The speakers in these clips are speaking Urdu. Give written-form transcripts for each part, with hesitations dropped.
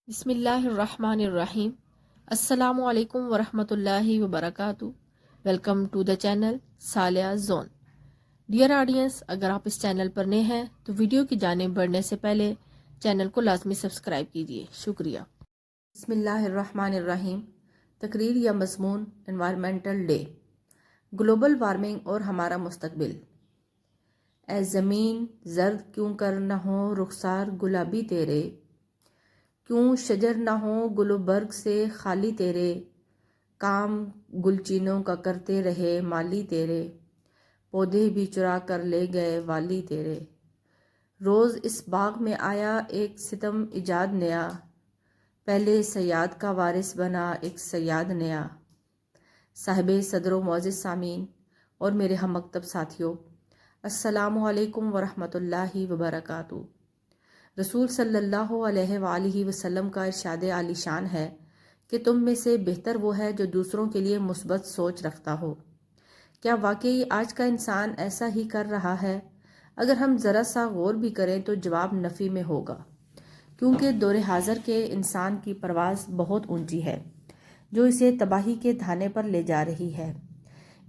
بسم اللہ الرحمن الرحیم۔ السلام علیکم ورحمۃ اللہ وبرکاتہ۔ Welcome to the channel Saliha zone. Dear audience, اگر آپ اس چینل پر نئے ہیں تو ویڈیو کی جانب بڑھنے سے پہلے چینل کو لازمی سبسکرائب کیجیے، شکریہ۔ بسم اللہ الرحمن الرحیم۔ تقریر یا مضمون انوائرمنٹل ڈے، گلوبل وارمنگ اور ہمارا مستقبل۔ اے زمین زرد کیوں کر نہ ہو رخسار گلابی تیرے، کیوں شجر نہ ہو گل و برگ سے خالی تیرے، کام گلچینوں کا کرتے رہے مالی تیرے، پودے بھی چرا کر لے گئے والی تیرے۔ روز اس باغ میں آیا ایک ستم ایجاد نیا، پہلے صیاد کا وارث بنا ایک صیاد نیا۔ صاحب صدر و معزز سامعین اور میرے ہم مکتب ساتھیوں، السلام علیکم ورحمۃ اللہ وبرکاتہ۔ رسول صلی اللہ علیہ وآلہ وسلم کا ارشاد عالی شان ہے کہ تم میں سے بہتر وہ ہے جو دوسروں کے لیے مثبت سوچ رکھتا ہو۔ کیا واقعی آج کا انسان ایسا ہی کر رہا ہے؟ اگر ہم ذرا سا غور بھی کریں تو جواب نفی میں ہوگا، کیونکہ دور حاضر کے انسان کی پرواز بہت اونچی ہے جو اسے تباہی کے دھانے پر لے جا رہی ہے۔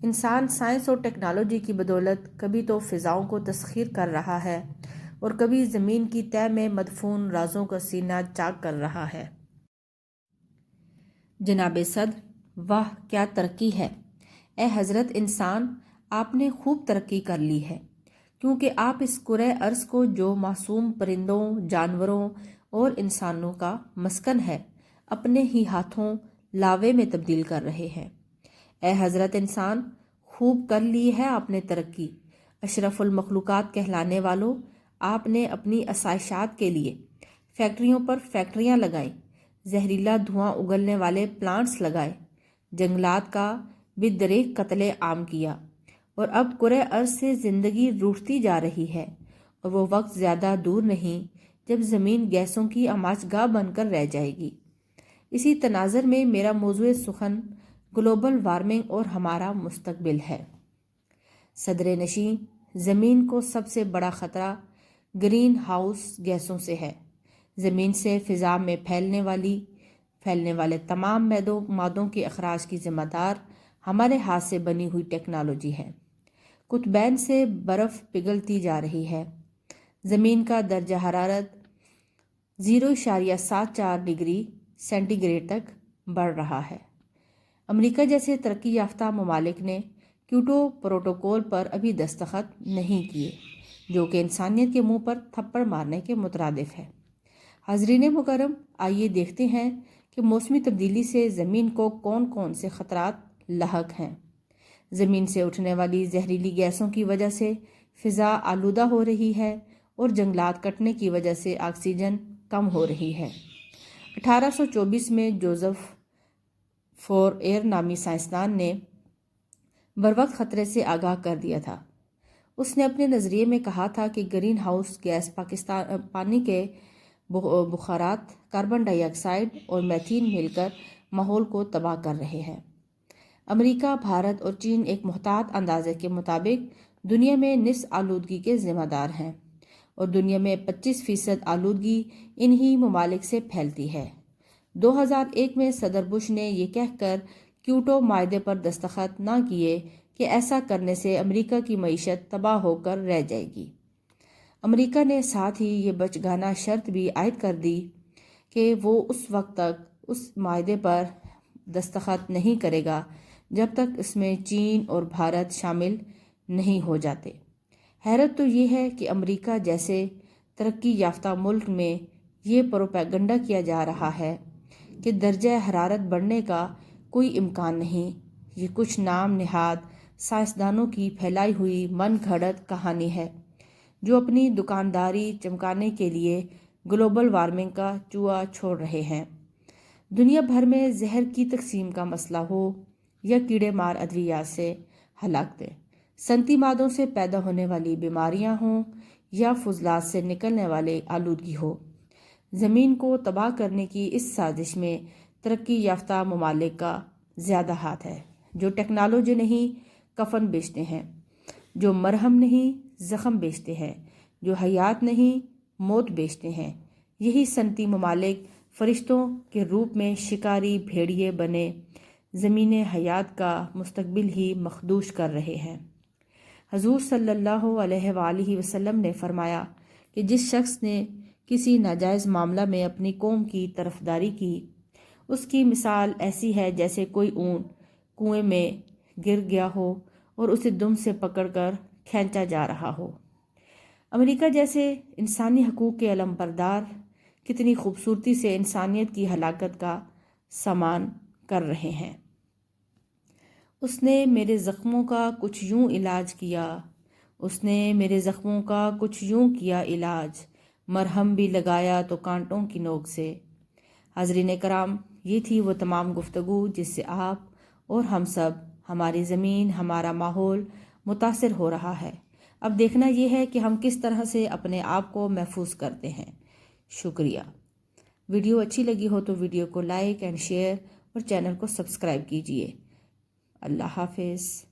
انسان سائنس اور ٹیکنالوجی کی بدولت کبھی تو فضاؤں کو تسخیر کر رہا ہے اور کبھی زمین کی تہہ میں مدفون رازوں کا سینہ چاک کر رہا ہے۔ جناب صدر، واہ کیا ترقی ہے! اے حضرت انسان، آپ نے خوب ترقی کر لی ہے، کیونکہ آپ اس کرۂ ارض کو جو معصوم پرندوں، جانوروں اور انسانوں کا مسکن ہے، اپنے ہی ہاتھوں لاوے میں تبدیل کر رہے ہیں۔ اے حضرت انسان، خوب کر لی ہے آپ نے ترقی۔ اشرف المخلوقات کہلانے والوں، آپ نے اپنی آسائشات کے لیے فیکٹریوں پر فیکٹریاں لگائیں، زہریلا دھواں اگلنے والے پلانٹس لگائے، جنگلات کا بدریغ قتل عام کیا، اور اب کرۂ ارض سے زندگی روٹھتی جا رہی ہے، اور وہ وقت زیادہ دور نہیں جب زمین گیسوں کی آماج گاہ بن کر رہ جائے گی۔ اسی تناظر میں میرا موضوع سخن گلوبل وارمنگ اور ہمارا مستقبل ہے۔ صدر نشین، زمین کو سب سے بڑا خطرہ گرین ہاؤس گیسوں سے ہے۔ زمین سے فضا میں پھیلنے والے تمام مادوں کے اخراج کی ذمہ دار ہمارے ہاتھ سے بنی ہوئی ٹیکنالوجی ہے۔ قطبین سے برف پگھلتی جا رہی ہے، زمین کا درجہ حرارت 0.74 ڈگری سینٹی گریڈ تک بڑھ رہا ہے۔ امریکہ جیسے ترقی یافتہ ممالک نے کیوٹو پروٹوکول پر ابھی دستخط نہیں کیے، جو کہ انسانیت کے منہ پر تھپڑ مارنے کے مترادف ہے۔ حاضرین مکرم، آئیے دیکھتے ہیں کہ موسمی تبدیلی سے زمین کو کون کون سے خطرات لاحق ہیں۔ زمین سے اٹھنے والی زہریلی گیسوں کی وجہ سے فضا آلودہ ہو رہی ہے اور جنگلات کٹنے کی وجہ سے آکسیجن کم ہو رہی ہے۔ 1824 میں جوزف فورئر نامی سائنسدان نے بروقت خطرے سے آگاہ کر دیا تھا۔ اس نے اپنے نظریے میں کہا تھا کہ گرین ہاؤس گیس پانی کے بخارات کاربن ڈائی آکسائیڈ اور میتھین مل کر ماحول کو تباہ کر رہے ہیں۔ امریکہ، بھارت اور چین ایک محتاط اندازے کے مطابق دنیا میں نصف آلودگی کے ذمہ دار ہیں، اور دنیا میں 25% آلودگی انہی ممالک سے پھیلتی ہے۔ 2001 میں صدر بش نے یہ کہہ کر کیوٹو معاہدے پر دستخط نہ کیے کہ ایسا کرنے سے امریکہ کی معیشت تباہ ہو کر رہ جائے گی۔ امریکہ نے ساتھ ہی یہ بچگانہ شرط بھی عائد کر دی کہ وہ اس وقت تک اس معاہدے پر دستخط نہیں کرے گا جب تک اس میں چین اور بھارت شامل نہیں ہو جاتے۔ حیرت تو یہ ہے کہ امریکہ جیسے ترقی یافتہ ملک میں یہ پروپیگنڈا کیا جا رہا ہے کہ درجہ حرارت بڑھنے کا کوئی امکان نہیں۔ یہ کچھ نام نہاد سائنسدانوں کی پھیلائی ہوئی من گھڑت کہانی ہے، جو اپنی دکانداری چمکانے کے لیے گلوبل وارمنگ کا چوہا چھوڑ رہے ہیں۔ دنیا بھر میں زہر کی تقسیم کا مسئلہ ہو یا کیڑے مار ادویات سے ہلاکتیں، صنعتی مادوں سے پیدا ہونے والی بیماریاں ہوں یا فضلات سے نکلنے والے آلودگی ہو، زمین کو تباہ کرنے کی اس سازش میں ترقی یافتہ ممالک کا زیادہ ہاتھ ہے، جو ٹیکنالوجی نہیں کفن بیچتے ہیں، جو مرہم نہیں زخم بیچتے ہیں، جو حیات نہیں موت بیچتے ہیں۔ یہی صنعتی ممالک فرشتوں کے روپ میں شکاری بھیڑیے بنے زمین حیات کا مستقبل ہی مخدوش کر رہے ہیں۔ حضور صلی اللہ علیہ وآلہ وسلم نے فرمایا کہ جس شخص نے کسی ناجائز معاملہ میں اپنی قوم کی طرفداری کی، اس کی مثال ایسی ہے جیسے کوئی اونٹ کنویں میں گر گیا ہو اور اسے دم سے پکڑ کر کھینچا جا رہا ہو۔ امریکہ جیسے انسانی حقوق کے علم بردار کتنی خوبصورتی سے انسانیت کی ہلاکت کا سامان کر رہے ہیں۔ اس نے میرے زخموں کا کچھ یوں علاج کیا، اس نے میرے زخموں کا کچھ یوں کیا علاج، مرہم بھی لگایا تو کانٹوں کی نوک سے۔ حاضرین کرام، یہ تھی وہ تمام گفتگو جس سے آپ اور ہم سب، ہماری زمین، ہمارا ماحول متاثر ہو رہا ہے۔ اب دیکھنا یہ ہے کہ ہم کس طرح سے اپنے آپ کو محفوظ کرتے ہیں۔ شکریہ۔ ویڈیو اچھی لگی ہو تو ویڈیو کو لائک اینڈ شیئر اور چینل کو سبسکرائب کیجیے۔ اللہ حافظ۔